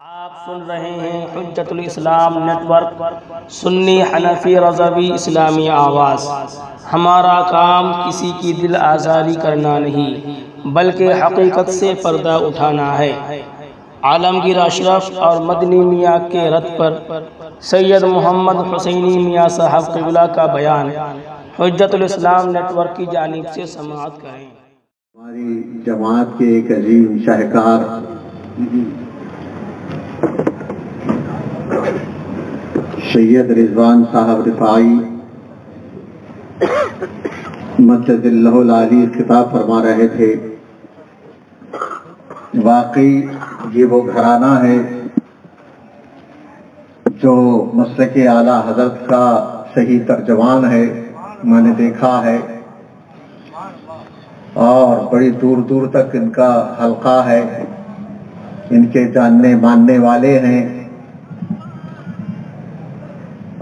आप सुन रहे हैं हुज्जतुल इस्लाम नेटवर्क सुन्नी हनफी रज़वी इस्लामी आवाज़। हमारा काम किसी की दिल आज़ारी करना नहीं बल्कि हकीकत से पर्दा उठाना है। आलमगीर अशरफ और मदनी मियाँ के रथ पर सैयद मोहम्मद हुसैनी मियाँ साहब क़िबला का बयान हुज्जतुल इस्लाम नेटवर्क की जानिब से समाअत करें। हमारी जमात के एक अजीम शाहकार सैयद रिजवान साहब रिफाई मद्दल्लाहुल आली खिताब फरमा रहे थे। वाकई ये वो घराना है जो मसलके आला हजरत का सही तर्जमान है, मैंने देखा है, और बड़ी दूर दूर तक इनका हल्का है, इनके जानने मानने वाले हैं।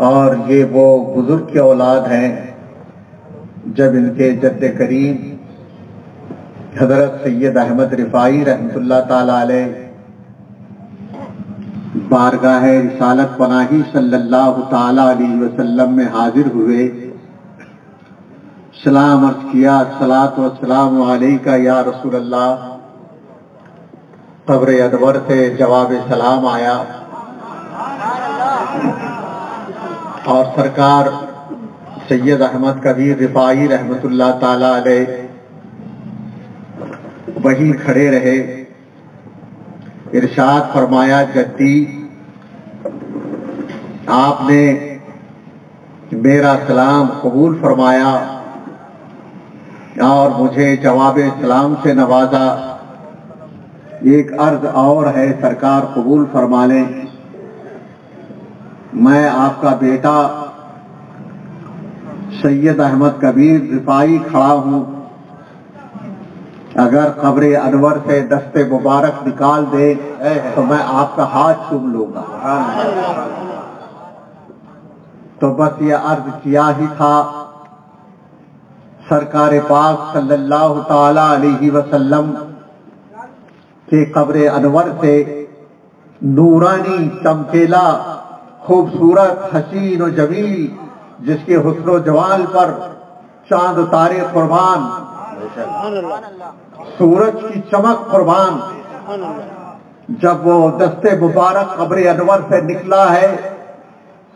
और ये वो बुजुर्ग के औलाद हैं जब इनके जद्द करीम हजरत सैयद अहमद रिफाई रहमतुल्लाह ताला अलैह बारगाह रिसालत पनाही सल्लल्लाहु ताला अलैहि वसल्लम में हाजिर हुए, सलाम अर्ज किया, सलात व सलाम अलैका या रसूल अल्लाह। कब्र अनवर से जवाब सलाम आया और सरकार सैयद अहमद कबीर रिफाई रहमतुल्लाह ताला अलैह वहीं खड़े रहे। इरशाद फरमाया, जद्दी आपने मेरा सलाम कबूल फरमाया और मुझे जवाब सलाम से नवाजा। एक अर्ज और है, सरकार कबूल फरमा लें। मैं आपका बेटा सैयद अहमद कबीर रिफाई खड़ा हूं, अगर कब्र अनवर से दस्ते मुबारक निकाल दे तो मैं आपका हाथ चूम लूंगा। तो बस ये अर्ज किया ही था। सरकार पाक सल्लल्लाहु ताला अलैहि वसल्लम के कब्र अनवर से नूरानी चमकेला खूबसूरत हसीन और जमील, जिसके हुस्न जवाल पर चांद तारे कुर्बान, सूरज की चमक कुर्बान, जब वो दस्ते मुबारक कब्र अनवर से निकला है,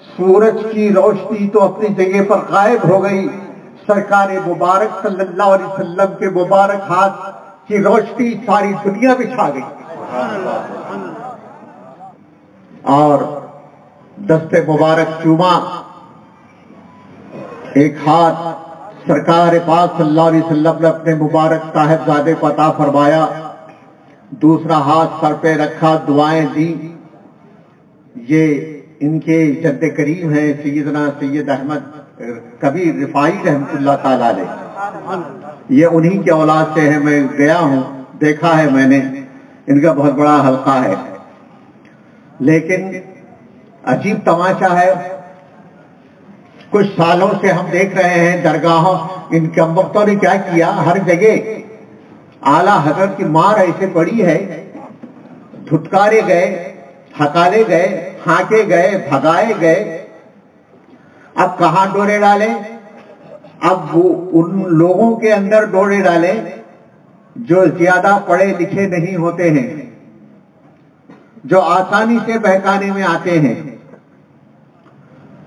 सूरज की रोशनी तो अपनी जगह पर गायब हो गई, सरकार मुबारक सल्लल्लाहु अलैहि वसल्लम के मुबारक हाथ की रोशनी सारी दुनिया में छा गई। और दस्ते मुबारक चूमा, एक हाथ सरकार पाक सल्लल्लाहु अलैहि वसल्लम ने अपने मुबारक साहिबजादे को अता फरमाया, दूसरा हाथ सर पे रखा, दुआएं दी। ये इनके जद्द करीम है सैयदना सैयद अहमद कबीर रिफाई रहमतुल्लाह ताला अलैह। ये उन्हीं के औलाद से है। मैं गया हूं, देखा है मैंने, इनका बहुत बड़ा हल्का है। लेकिन अजीब तमाशा है, कुछ सालों से हम देख रहे हैं दरगाहों, इन कम वक्तों ने क्या किया, हर जगह आला हजरत की मार ऐसे पड़ी है, धुतकारे गए, हकाले गए, हाके गए, भगाए गए। अब कहां डोरे डालें? अब वो उन लोगों के अंदर डोरे डालें जो ज्यादा पढ़े लिखे नहीं होते हैं, जो आसानी से बहकाने में आते हैं,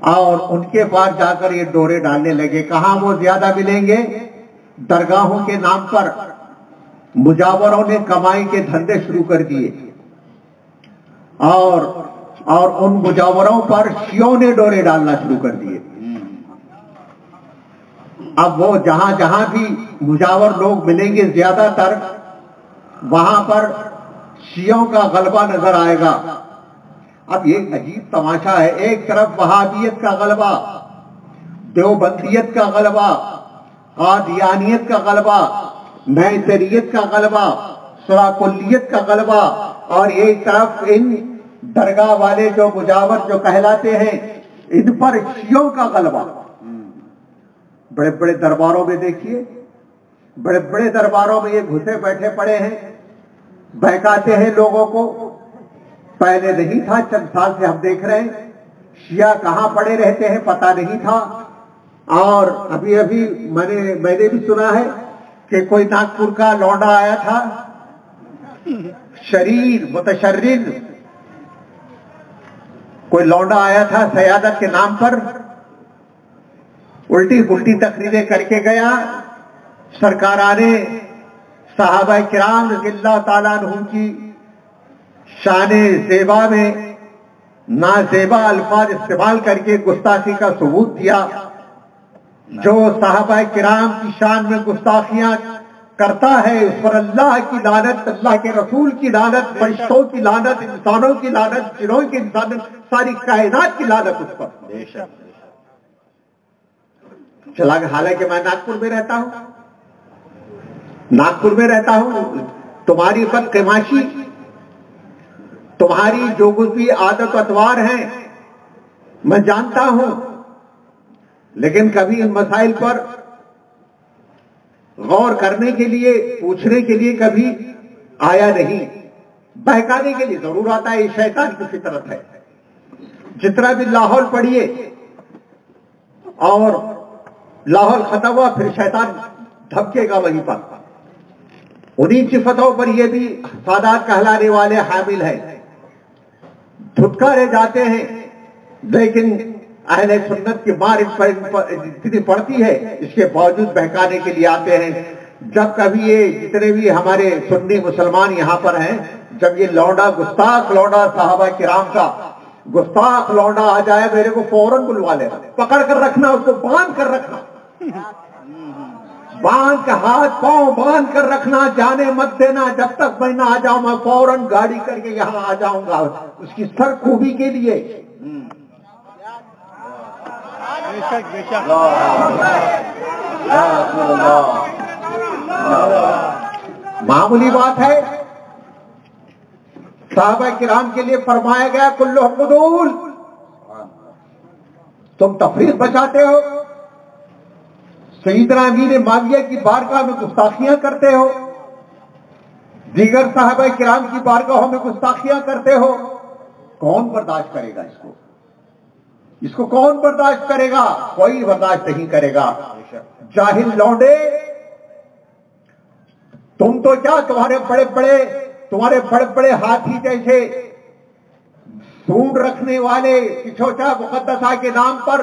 और उनके पास जाकर ये डोरे डालने लगे। कहां वो ज्यादा मिलेंगे? दरगाहों के नाम पर मुजावरों ने कमाई के धंधे शुरू कर दिए, और उन मुजावरों पर शियों ने डोरे डालना शुरू कर दिए। अब वो जहां जहां भी मुजावर लोग मिलेंगे, ज्यादातर वहां पर शियों का गलबा नजर आएगा। अब ये अजीब तमाशा है, एक तरफ वहाबियत का गलबा, देवबंदियत का गलबा, कादियानियत का गलबा, नैसरियत का गलबा, सुराकुल्लियत का गलबा, और एक तरफ इन दरगाह वाले जो मुजावर जो कहलाते हैं, इन पर शियों का गलबा। बड़े बड़े दरबारों में देखिए, बड़े बड़े दरबारों में ये घुसे बैठे पड़े हैं, बहकाते हैं लोगों को, पहले नहीं था, चंद साल से हम देख रहे हैं। शिया कहां पड़े रहते हैं पता नहीं था। और अभी अभी मैंने भी सुना है कि कोई नागपुर का लौंडा आया था, शरीर मुतशर्रिर कोई लौंडा आया था सयादत के नाम पर, उल्टी पुल्टी तकरीरें करके गया। सरकाराने सहाबा किराम रज़ियल्लाहु ताला अन्हुम की शाने ज़ेबा में नाज़ेबा अल्फाज इस्तेमाल करके गुस्ताखी का सबूत दिया। जो सहाबा किराम की शान में गुस्ताखियां करता है उस पर अल्लाह की लानत, अल्लाह के रसूल की लानत, फरिश्तों की लानत, इंसानों की लानत, जिनों की लानत, सारी कायनात की लानत उस पर। चला गया। हालांकि मैं नागपुर में रहता हूं, नागपुर में रहता हूं। तुम्हारी बदकिमाशी, तुम्हारी जो कुछ भी आदत अतवार हैं मैं जानता हूं, लेकिन कभी इन मसाइल पर गौर करने के लिए, पूछने के लिए कभी आया नहीं। बहकाने के लिए जरूर आता है, ये शैतान की फितरत है। जितना भी लाहौल पढ़िए और लाहौल खत्म हुआ फिर शैतान धमकेगा वहीं पर। उन्हीं सिफतों पर ये भी सादात कहलाने वाले हामिल है। धुतकारे जाते हैं, लेकिन अहले सुन्नत की मार इतनी पड़ती है, इसके बावजूद बहकाने के लिए आते हैं। जब कभी ये जितने भी हमारे सुन्नी मुसलमान यहाँ पर हैं, जब ये लौंडा, गुस्ताख लौंडा, साहबा किराम का गुस्ताख लौंडा आ जाए, मेरे को फौरन बुलवा लेना, पकड़ कर रखना, उसको बांध कर रखना, बांध कर हाथ पांव बांध कर रखना, जाने मत देना। जब तक मैं ना आ जाऊं मैं फौरन गाड़ी करके यहां आ जाऊंगा उसकी सर खूबी के लिए। मामूली बात है। साहबा किराम के लिए फरमाया गया कुल्लु हुदूल, तुम तफरीक बचाते हो, सईदना अमीर माविया की बारगाह में गुस्ताखियां करते हो, दीगर साहबा किराम की बारगाहों में गुस्ताखियां करते हो। कौन बर्दाश्त करेगा इसको? इसको कौन बर्दाश्त करेगा? कोई बर्दाश्त नहीं करेगा। जाहिल लौंडे, तुम तो क्या, तुम्हारे बड़े बड़े हाथी जैसे सूंड रखने वाले, किछोचा मुकद्दसा के नाम पर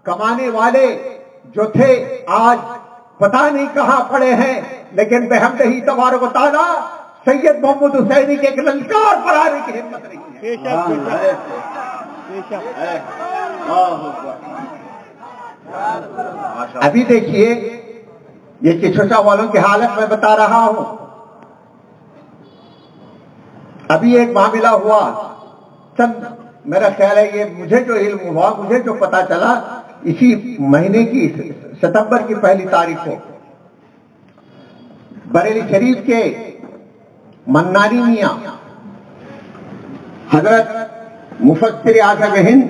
कमाने वाले जो थे, आज पता नहीं कहां पड़े हैं। लेकिन बेहमदही तबारक व तआला सैयद मोहम्मद हुसैनी के एक ललकार पर आने की हिम्मत नहीं है। अभी देखिए ये किछोचा वालों की हालत मैं बता रहा हूं। अभी एक मामला हुआ, चंद मेरा ख्याल है ये मुझे जो इल्म हुआ, मुझे जो पता चला, इसी महीने की सितंबर की पहली तारीख को बरेली शरीफ के मन्नानी मियां हजरत मुफस्सिर आज़म हिंद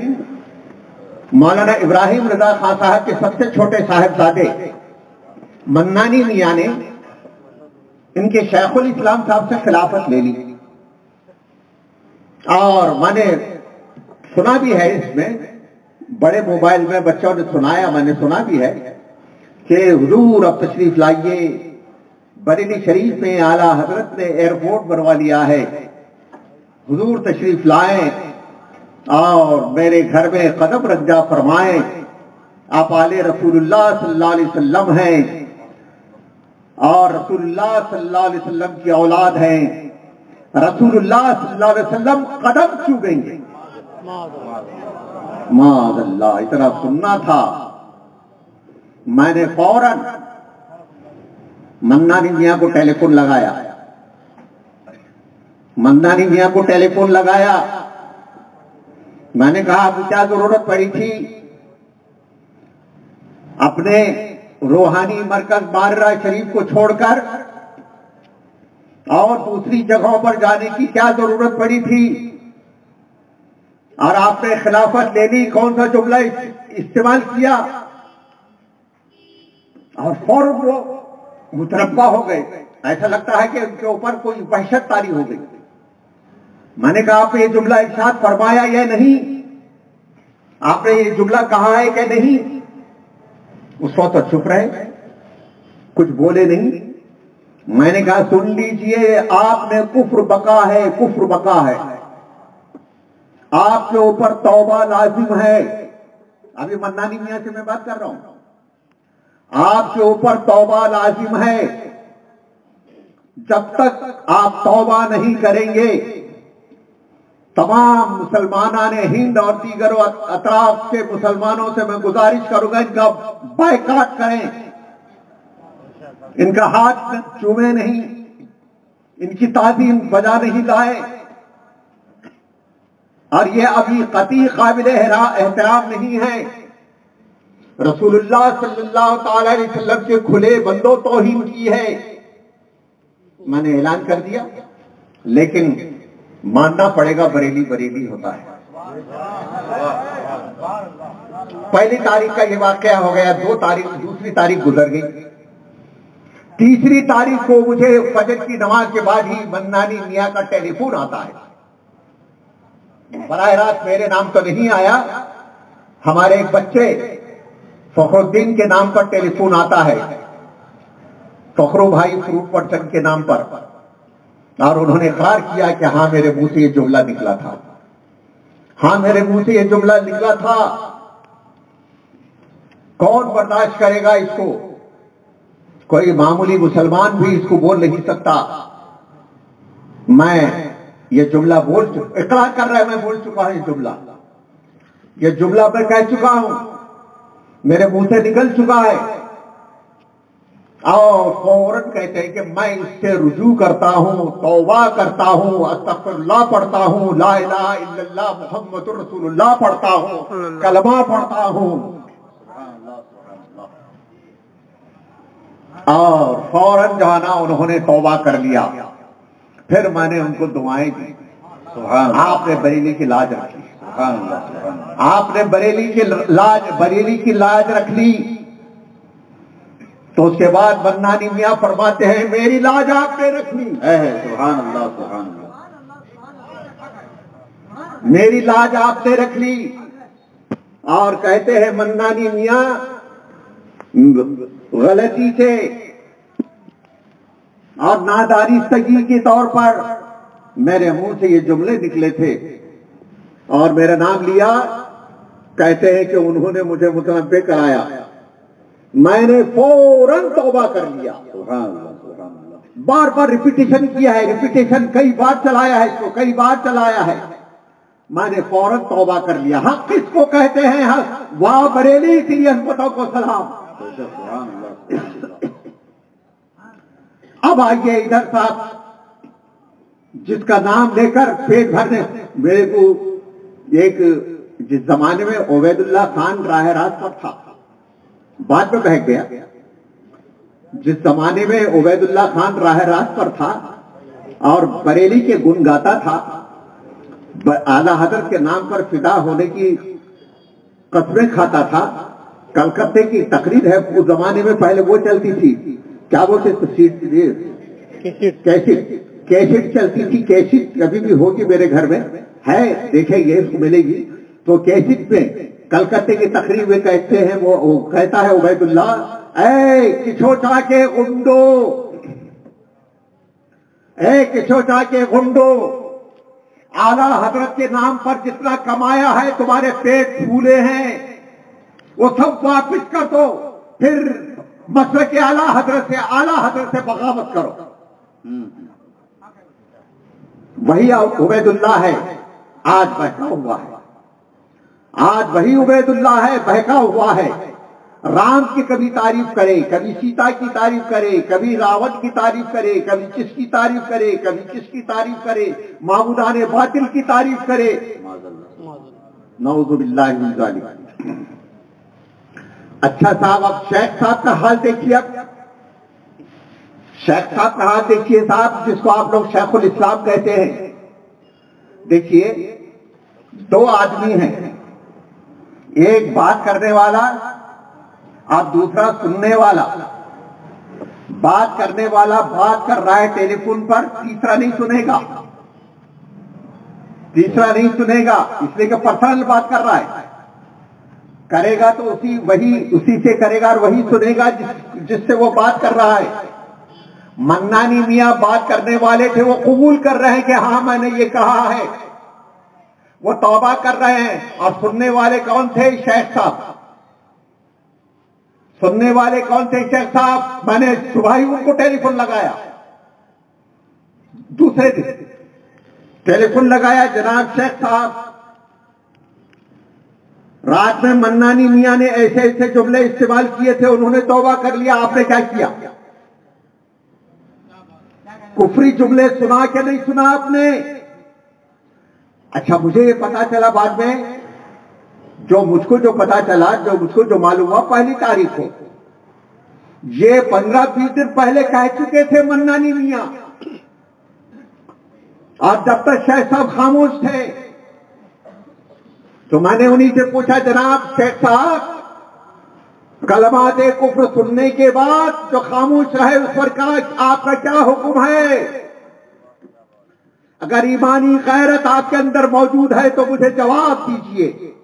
मौलाना इब्राहिम रजा खान साहब के सबसे छोटे साहिबजादे मन्नानी मियां ने इनके शेखुल इस्लाम साहब से खिलाफत ले ली। और मैंने सुना भी है, इसमें बड़े मोबाइल में बच्चों ने सुनाया, मैंने सुना भी है कि हुजूर अब तशरीफ लाइए, बरेली शरीफ में आला हजरत ने एयरपोर्ट बनवा लिया है, हुजूर तशरीफ लाएं और मेरे घर में कदम रजा फरमाएं। आप आले रसूलुल्लाह सल्लल्लाहु अलैहि वसल्लम हैं और रसूलुल्लाह सल्लल्लाहु अलैहि वसल्लम की औलाद हैं। रसूलुल्लाह सल्लल्लाहु अलैहि वसल्लम कदम छू गई। माज़अल्लाह, इतना सुनना था। मैंने फौरन मन्नानी मियां को टेलीफोन लगाया, मन्नानी मियां को टेलीफोन लगाया। मैंने कहा आपको क्या जरूरत पड़ी थी अपने रूहानी मरकज बाररा शरीफ को छोड़कर और दूसरी जगहों पर जाने की क्या जरूरत पड़ी थी, और आपने खिलाफत ले ली, कौन सा जुमला इस्तेमाल किया? और फौरन वो मुतरब्बा हो गए। ऐसा लगता है कि उनके ऊपर कोई वहशत तारी हो गई। मैंने कहा आपने ये जुमला इरशाद फरमाया या नहीं, आपने ये जुमला कहा है कि नहीं? उस वक्त तो चुप रहे, कुछ बोले नहीं। मैंने कहा सुन लीजिए, आपने कुफ्र बका है, कुफ्र बका है, आपके ऊपर तौबा लाजिम है। अभी मन्नानी मियां से मैं बात कर रहा हूं। आपके ऊपर तौबा लाजिम है। जब तक आप तौबा नहीं करेंगे, तमाम मुसलमानान हिंद और दीगर अतराफ के मुसलमानों से मैं गुजारिश करूंगा इनका बायकाट करें, इनका हाथ चूमे नहीं, इनकी ताज़ीम बजा नहीं लाए। और ये अभी कती काबिल एहतराम नहीं है। रसूलुल्लाह सल्लल्लाहु ताला अलैहि वसल्लम के खुले बंदों तौहीन की है। मैंने ऐलान कर दिया, लेकिन मानना पड़ेगा बरेली बरेली होता है। पहली तारीख का ये वाकया हो गया, दूसरी तारीख गुजर गई। तीसरी तारीख को मुझे फजर की नमाज के बाद ही मन्नानी मियां का टेलीफोन आता है। बराह रास्त मेरे नाम तो नहीं आया, हमारे एक बच्चे फखरुद्दीन के नाम पर टेलीफोन आता है, फखरू भाई फ्रूट पर्सन के नाम पर, और उन्होंने इकरार किया कि हाँ मेरे मुंह से ये जुमला निकला था, हाँ मेरे मुंह से ये जुमला निकला था। कौन बर्दाश्त करेगा इसको? कोई मामूली मुसलमान भी इसको बोल नहीं सकता। मैं ये जुमला इकरार कर रहा है, मैं बोल चुका हूं ये जुमला मैं कह चुका हूं, मेरे मुंह से निकल चुका है। और फौरन कहते हैं कि मैं इससे रुजू करता हूं, तौबा करता हूं, अस्तगफिरुल्लाह पढ़ता हूं, ला इलाहा इल्लल्लाह मुहम्मदुर रसूलुल्लाह पढ़ता हूं, कलमा पढ़ता हूं, और फौरन जो है ना उन्होंने तौबा कर लिया। फिर मैंने उनको दुआएं दी। आपने बरेली की लाज रखी, आपने बरेली की लाज रख ली। तो उसके बाद मन्नानी मियां फरमाते हैं मेरी लाज आपने रख ली। सुभान अल्लाह, सुभान अल्लाह, मेरी लाज आपने रख ली। और कहते हैं मन्नानी मियां गलती से और नादानिस्तगी के तौर पर मेरे मुंह से ये जुमले निकले थे और मेरा नाम लिया। कहते हैं कि उन्होंने मुझे मुतनब्बे कराया, मैंने फौरन तौबा कर लिया। बार बार रिपीटेशन किया है, रिपीटेशन कई बार चलाया है इसको, कई बार चलाया है। मैंने फौरन तौबा कर लिया। हक किसको कहते हैं? हक वाह बरेली की हस्पतों को सलाम। अब आइए इधर साहब, जिसका नाम लेकर पेट भरने मेरे को एक, जिस जमाने में उबैदुल्लाह खान राह रास्त पर था, बाद में बह गया, जिस जमाने में उबैदुल्लाह खान राह रास्त पर था और बरेली के गुण गाता था, आला हजरत के नाम पर फिदा होने की कस्में खाता था। कलकत्ते की तकरीर है, उस जमाने में पहले वो चलती थी, क्या बोलते कैसेट चलती थी। कैसेट कभी भी होगी मेरे घर में है, देखेंगे इसको मिलेगी। तो कैसेट में कलकत्ते की तकरीर में कहते हैं, वो कहता है उबैदुल्लाह, ऐ किछोचा के गुंडो, ऐ किछोचा के गुंडो, आला हजरत के नाम पर जितना कमाया है, तुम्हारे पेट फूले हैं, वो सब वापिस कर दो, फिर मसलक आला हजरत से बगावत करो। वही उबैदुल्लाह है, आज बहका हुआ है। आज वही उबैदुल्लाह है, बहका हुआ है। राम की कभी तारीफ करे, कभी सीता की तारीफ करे, कभी रावण की तारीफ करे, कभी किसकी तारीफ करे, कभी किसकी तारीफ करे, माबूदाने बातिल की तारीफ करे। नऊजुबिल्लाहि मिन ज़ालिक। अच्छा साहब, अब शेख साहब का हाल देखिए। अब शेख साहब का हाल देखिए साहब, जिसको आप लोग शेखुल इस्लाम कहते हैं। देखिए, दो आदमी हैं, एक बात करने वाला और दूसरा सुनने वाला। बात करने वाला बात कर रहा है टेलीफोन पर, तीसरा नहीं सुनेगा। तीसरा नहीं सुनेगा, इसलिए कि पर्सनल बात कर रहा है। करेगा तो उसी से करेगा और वही सुनेगा जिससे वो बात कर रहा है। मन्नानी मियां बात करने वाले थे, वो कबूल कर रहे हैं कि हाँ मैंने ये कहा है, वो तौबा कर रहे हैं। और सुनने वाले कौन थे? शेख साहब। सुनने वाले कौन थे? शेख साहब। मैंने सुबह ही उनको टेलीफोन लगाया, दूसरे दिन टेलीफोन लगाया, जनाब शेख साहब, रात में मन्नानी मियां ने ऐसे ऐसे जुमले इस्तेमाल किए थे, उन्होंने तौबा कर लिया, आपने क्या किया? कुफरी जुमले सुना क्या नहीं सुना आपने? अच्छा, मुझे ये पता चला बाद में, जो मुझको जो मालूम हुआ पहली तारीख को, ये 15-20 दिन पहले कह चुके थे मन्नानी मियां। और जब तक शेख साहब खामोश थे तो मैंने उन्हीं से पूछा, जनाब शेख साहब, कलमाते कुफ्र सुनने के बाद जो खामोश रहे उस पर आपका क्या हुक्म है? अगर ईमानी गैरत आपके अंदर मौजूद है तो मुझे जवाब दीजिए,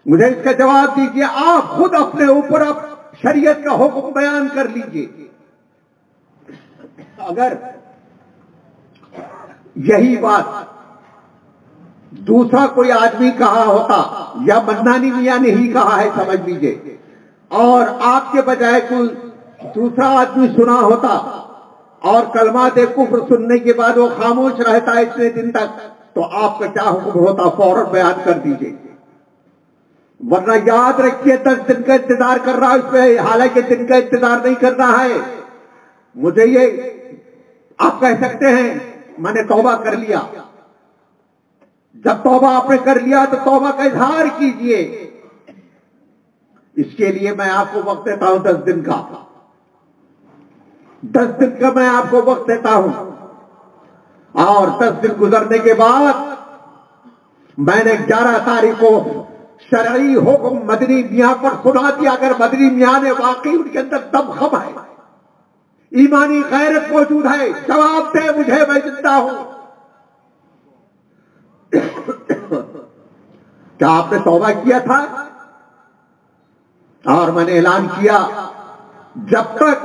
मुझे इसका जवाब दीजिए। आप खुद अपने ऊपर अब शरीयत का हुक्म बयान कर लीजिए। अगर यही बात दूसरा कोई आदमी कहा होता या मन्नानी मियां ने ही कहा है समझ लीजिए, और आपके बजाय कोई दूसरा आदमी सुना होता और कलमाते कुफ्र सुनने के बाद वो खामोश रहता है इतने दिन तक, तो आपका क्या हुक्म होता? फौरन बयान कर दीजिए, वरना याद रखिए 10 दिन का इंतजार कर रहा है उसमें, हालांकि दिन का इंतजार नहीं करना है। मुझे ये आप कह सकते हैं मैंने तौबा कर लिया। जब तौबा आपने कर लिया तो तौबा का इजहार कीजिए। इसके लिए मैं आपको वक्त देता हूं 10 दिन का। 10 दिन का मैं आपको वक्त देता हूं, और 10 दिन गुजरने के बाद मैंने 11 तारीख को शरई हुक्म मदनी मियां पर सुना दिया। अगर मदनी मियां ने वाकई उनके अंदर दमखम है, ईमानी गैरत मौजूद है, जवाब दे मुझे, मैं जिंदा हूं। क्या आपने तौबा किया था? और मैंने ऐलान किया, जब तक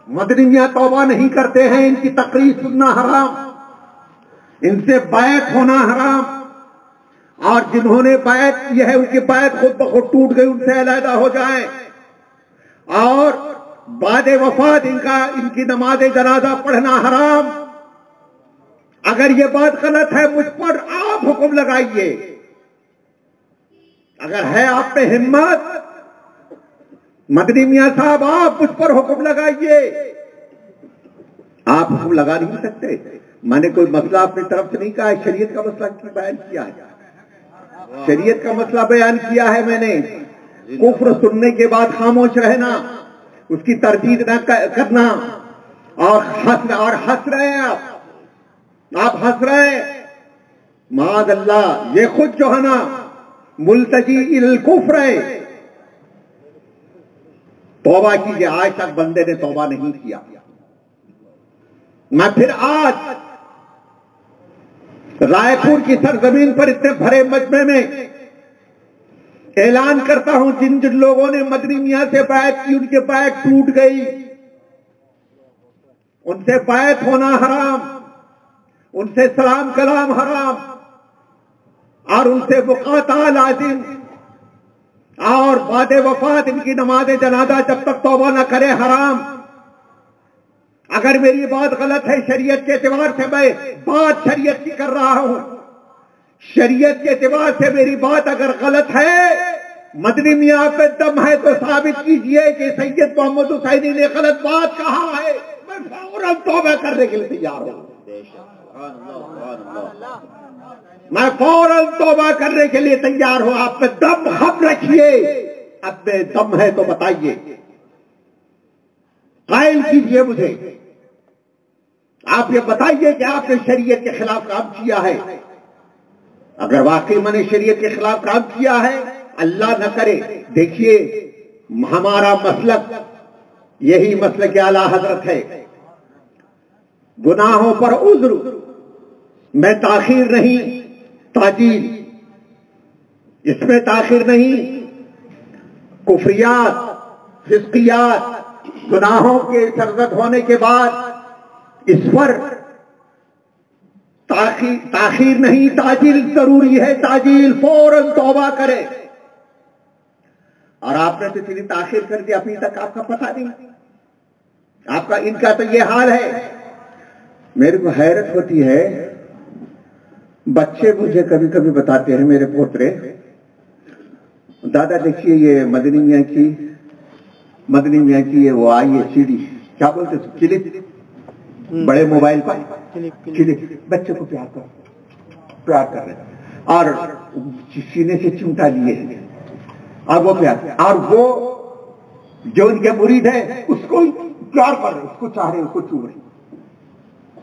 मदनी मियां तौबा नहीं करते हैं, इनकी तकरीर सुनना हराम, इनसे बैत होना हराम, और जिन्होंने बैत की है उनकी बैत खुद ब खुद टूट गई, उनसे अलहदा हो जाए। और बाद वफात इनकी नमाज जनाजा पढ़ना हराम। अगर ये बात गलत है मुझ पर आप हुक्म लगाइए। अगर है आप पे हिम्मत, मदनी मियां साहब आप मुझ पर हुक्म लगाइए। आप हुक्म लगा नहीं सकते। मैंने कोई मसला अपनी तरफ से नहीं कहा है, शरीयत का मसला बयान किया है, शरीयत का मसला बयान किया है मैंने। कुफ्र सुनने के बाद खामोश रहना, उसकी तरदीद न करना, और हंस रहे हैं आप हंस रहे हैं। माद अल्लाह, ये खुद जो है ना मुल्तजी इल कुफ्र है। तौबा कीजिए, आज तक बंदे ने तौबा नहीं किया। मैं फिर आज रायपुर की सरजमीन पर इतने भरे मजमे में ऐलान करता हूं, जिन जिन लोगों ने मदनी मियां से बैत की उनके बैत टूट गई, उनसे बैत होना हराम, उनसे सलाम कलाम हराम, और उनसे मुकाता लाजिम, और बाद वफात इनकी नमाज जनाजा जब तक तौबा न करे हराम। अगर मेरी बात गलत है शरीयत के एतबार से, मैं बात शरीयत की कर रहा हूं, शरीयत के एतबार से मेरी बात अगर गलत है, मदनी मियां पे दम है तो साबित कीजिए कि सैयद मोहम्मद हुसैनी ने गलत बात कहा है। मैं फौरन तौबा करने के लिए तैयार हूं, मैं फौरन तौबा करने के लिए तैयार हूं। आप पे दम हम रखिए, अब में दम है तो बताइए, कायल कीजिए मुझे। आप ये बताइए कि आपने शरीयत के खिलाफ काम किया है। अगर वाकई मैंने शरीयत के खिलाफ काम किया है, अल्लाह न करे, देखिए हमारा मसलक यही मसलक आला हजरत है, गुनाहों पर उज्र, मैं ताखीर नहीं, ताजील, इसमें ताखीर नहीं। कुफरियात, फिस्कियात, गुनाहों के सरजद होने के बाद इस पर ताखीर नहीं, ताजील जरूरी है। ताजील, फौरन तौबा करे। और आपने तो इतनी ताखीर कर दी, अभी तक आपका पता नहीं। आपका, इनका तो ये हाल है। मेरे को हैरत होती है, बच्चे मुझे कभी कभी बताते हैं, मेरे पोतरे, दादा देखिए ये मदनी मियां की ये वो आई है सीडी, क्या बोलते क्लिप, बड़े मोबाइल पर क्लिप। बच्चे को प्यार कर रहे हैं और सीने से चिमटा लिए और वो प्यार, और वो जो उनके मुरीद है उसको प्यार कर रहे, उसको चाह रहे, उसको चूम रहे।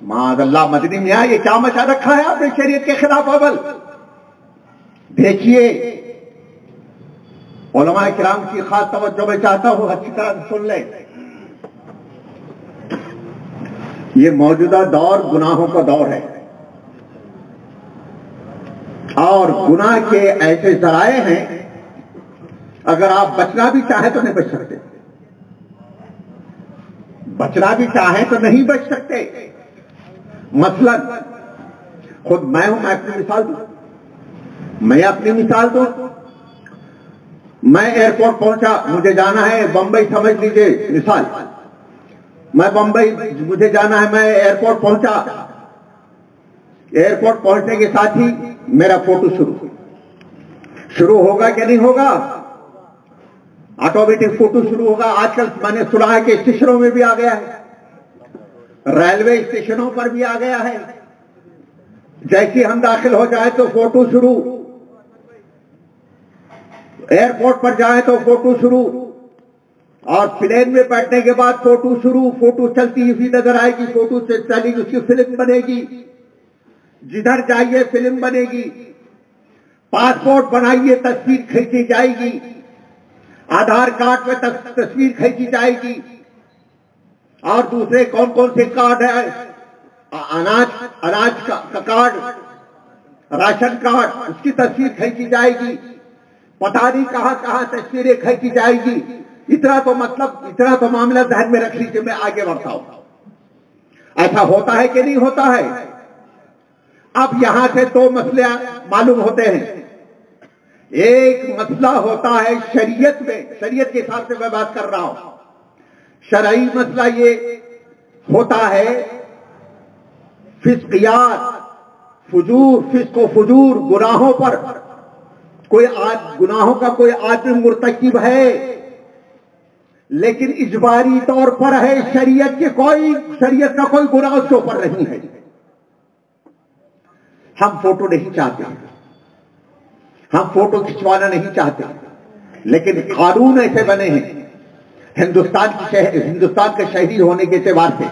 माज़अल्लाह, मदनी मियां ये क्या मचा रखा है आपने शरीयत के खिलाफ अमल। देखिए, उलमा किराम की खास तवज्जो मैं चाहता हूं, अच्छी तरह से सुन लें। ये मौजूदा दौर गुनाहों का दौर है और गुनाह के ऐसे जराए हैं, अगर आप बचना भी चाहें तो नहीं बच सकते, बचना भी चाहें तो नहीं बच सकते। मसलन खुद मैं हूं, मैं अपनी मिसाल दूं। मैं एयरपोर्ट पहुंचा, मुझे जाना है बंबई, समझ लीजिए मिसाल, मैं बंबई, मुझे जाना है, मैं एयरपोर्ट पहुंचा। एयरपोर्ट पहुंचने के साथ ही मेरा फोटो शुरू होगा कि नहीं होगा? ऑटोमेटिक फोटो शुरू होगा। आजकल मैंने सुना है कि स्टेशनों में भी आ गया है, रेलवे स्टेशनों पर भी आ गया है। जैसे हम दाखिल हो जाए तो फोटो शुरू, एयरपोर्ट पर जाए तो फोटो शुरू, और प्लेन में बैठने के बाद फोटो शुरू। फोटो चलती हुई नजर आएगी, फोटो से चलेगी, उसकी फिल्म बनेगी। जिधर जाइए फिल्म बनेगी। पासपोर्ट बनाइए, तस्वीर खींची जाएगी। आधार कार्ड में तस्वीर खींची जाएगी। और दूसरे कौन कौन से कार्ड है, अनाज का कार्ड, राशन कार्ड, उसकी तस्वीर खींची जाएगी। पता नहीं कहां कहां तस्वीरें खींची जाएगी। इतना तो मामला ध्यान में रख लीजिए, मैं आगे बढ़ता हूं। ऐसा होता है कि नहीं होता है? अब यहां से दो मसले मालूम होते हैं। एक मसला होता है शरीयत में, शरीयत के हिसाब से मैं बात कर रहा हूं। शरई मसला ये होता है फिस्कियात, फुजूर, गुनाहों पर गुनाहों का कोई आदमी मुर्तकिब है, लेकिन इजबारी तौर पर है, शरीयत का कोई गुनाह उसके ऊपर नहीं है। हम फोटो नहीं चाहते, हम फोटो खिंचवाना नहीं चाहते, लेकिन कानून ऐसे बने हैं हिंदुस्तान के शहरी होने के एतबार से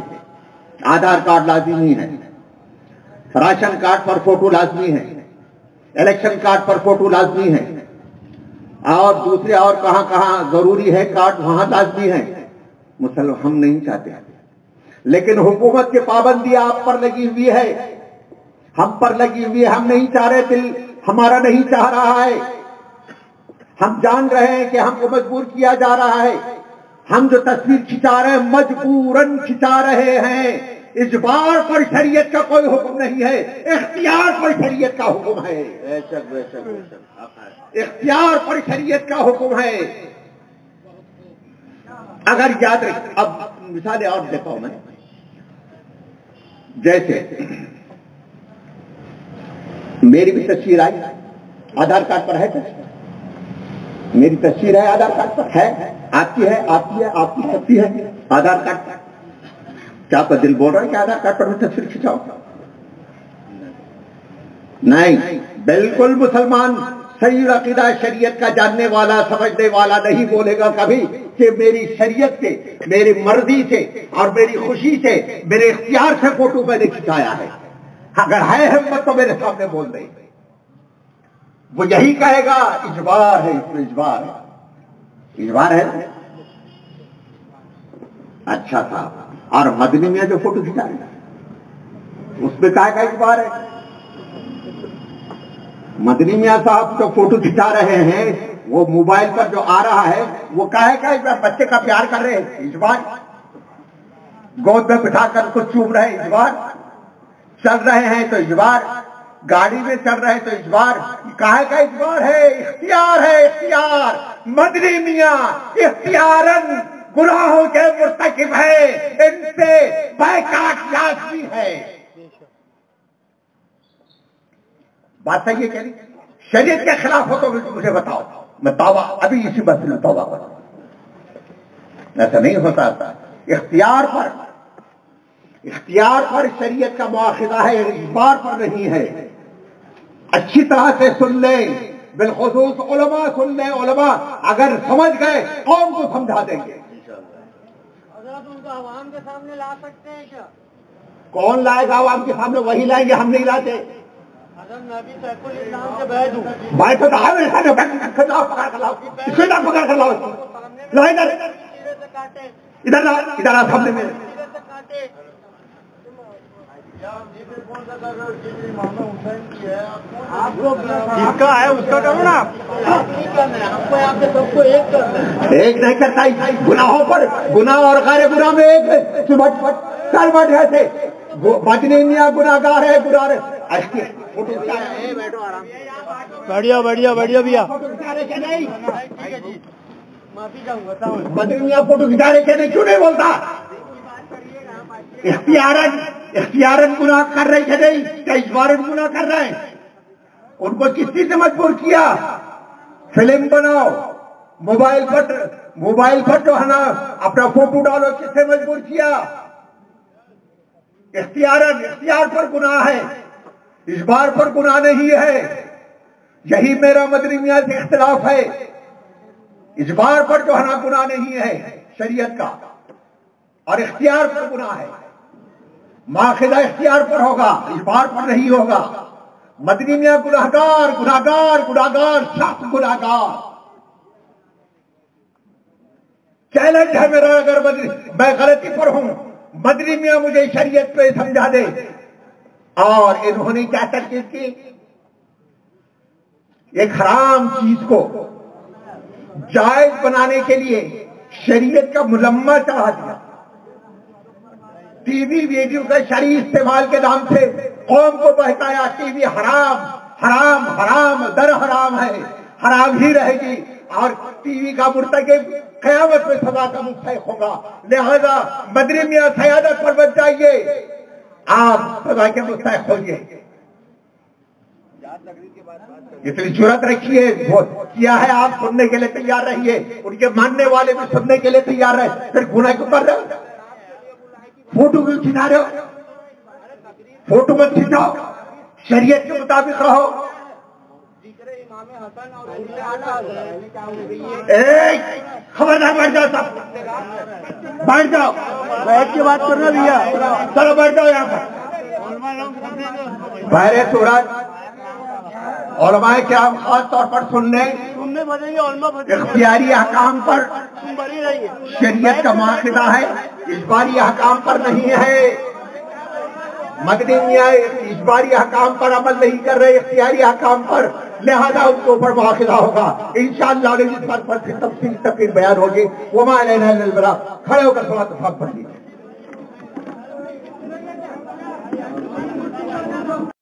आधार कार्ड लाजिमी है, राशन कार्ड पर फोटो लाजमी है, इलेक्शन कार्ड पर फोटो लाजमी है, और दूसरे और कहां कहां जरूरी है कार्ड, वहां लाजमी है। मुसलमान हम नहीं चाहते, लेकिन हुकूमत की पाबंदी आप पर लगी हुई है, हम पर लगी हुई है। हम नहीं चाह रहे, दिल हमारा नहीं चाह रहा है। हम जान रहे हैं कि हमको मजबूर किया जा रहा है। हम जो तस्वीर खिंचा रहे हैं मजबूरन खिंचा रहे हैं। इजबार पर शरीयत का कोई हुक्म नहीं है, इख्तियार पर शरीयत का हुक्म है। इख्तियार पर शरीयत का हुक्म है। अगर याद रख, अब मिसालें और देता हूं मैं। जैसे मेरी भी तस्वीर आई, आधार कार्ड पर है तस्वीर, मेरी तस्वीर है आधार कार्ड पर है, आपकी है, आपकी सबकी है आधार कार्ड पर। क्या आपका दिल बोल रहा है कि आधार कार्ड पर भी तस्वीर खिंचाओ? नहीं, बिल्कुल मुसलमान सही अकीदा शरीयत का जानने वाला, समझने वाला नहीं बोलेगा कभी कि मेरी शरीयत से, मेरी मर्जी से और मेरी खुशी से, मेरे इख्तियार से फोटो मैंने खिंचाया है। अगर है हिम्मत तो मेरे सामने बोल दे। वो यही कहेगा इजबार है, इसमें इजबार है। अच्छा था। और मदनी मियां जो फोटो खिंचा रहे उसमें क्या इजबार है? मदनी मियाँ साहब जो फोटो खिंचा रहे हैं वो मोबाइल पर जो आ रहा है वो काहे का बच्चे का प्यार कर रहे हैं, इस बार गोद में बिठाकर उसको चूम रहे हैं, इस बार चल रहे हैं तो इस बार गाड़ी में चल रहे हैं तो इस बार काहे का इस बार है, इख्तियार है, इख्तियार। मदनी मियाँ इख्तियारन गुनाहों के मुर्तकिब है, इनसे बैकात याज़ी है। बात सही है क्या नहीं? शरीयत के खिलाफ हो तो मुझे बताओ, मैं तौबा अभी इसी मसले में तौबा करूं। ऐसा नहीं होता था। इख्तियार पर शरीयत का मुआखिदा है, इजबार पर नहीं है। अच्छी तरह से सुन लें, बिलखुसूस उलमा सुन लें। उलमा अगर समझ गए कौम को समझा देंगे। उनको आवाम के सामने ला सकते हैं क्या? कौन लाएगा आवाम के सामने? वही लाएंगे, हम नहीं लाते। मैं भी सैफुल इस्लाम से बैठ हूँ। भाई तो पकड़ कर लाओ, ला इधर आ सामने में। जिसका है उसका करो ना, हमको यहाँ पे सबको एक करना है। एक नहीं करता, गुनाहों पर गुनाह और गैर गुनाह में एक थे। मदनी मियाँ गुनाहगार है, गुनाह बढ़िया बढ़िया बढ़िया भैया। माफी चाहूंगा। मदनी मियाँ फोटो खिंचा रहे थे, क्यों नहीं बोलता? इख्तियारन गुनाह कर रहे थे नहीं, क्या इजबारन गुनाह कर रहे हैं? उनको किसी से मजबूर किया? फिल्म बनाओ, मोबाइल पर जो है ना अपना फोटो डालो, किससे मजबूर किया? इख्तियार पर गुनाह है, इजबार पर गुनाह नहीं है। यही मेरा मदनी मियाँ से इख्तिलाफ है। इजबार पर जो है ना गुनाह नहीं है शरीयत का, और इख्तियार पर गुनाह है। माखिदा इख्तियार पर होगा, इजबार पर नहीं होगा। मदनी मियाँ गुनाहगार, सख्त गुनाहगार। चैलेंज है मेरा, अगर मैं गलती पर हूं, मदनी मियाँ मुझे शरीयत पे समझा दे। और इन्होंने क्या तरकीब की? एक हराम चीज को जायज बनाने के लिए शरीयत का मुलम्मा चढ़ा दिया। टीवी वीडियो का शरीय इस्तेमाल के नाम से कौम को बहकाया। टीवी हराम दर हराम है, हराम ही रहेगी। और टीवी का मुर्तकिब क़यामत में सजा का मुस्तहिक़ होगा। लिहाजा मदनी मियाँ सयादत पर बच जाइए, आप सजा के मुस्तहिक़ होइए। इतनी जुर्रत रखिए, किया है आप सुनने के लिए तैयार रहिए, उनके मानने वाले भी सुनने के लिए तैयार रहे। फिर गुनाह क्यों कर रहे हो? फोटो क्यों खिंचा रहे हो? फोटो मत खिंचाओ, शरीयत के मुताबिक रहो। खबरदार बैठ जाओ, सब बैठ जाओ, बैठ के बात करना भैया। चलो बैठ जाओ यहाँ पर। बहरे सूरज उलमाए किराम खास तौर पर सुनने इख्तियारी अहकाम पर शरीयत का माक़िदा है, इजबारी अहकाम पर नहीं है। मदनी मियाँ इजबारी अहकाम पर अमल नहीं कर रहे, इख्तियारी अहकाम पर, लिहाजा उनको ऊपर माक़िदा होगा। इंशाअल्लाह इस पर तफसील तफसील बयान होगी। वमा अलैना इल्लल बलाग। खड़े होकर सलात पढ़ लीजिए।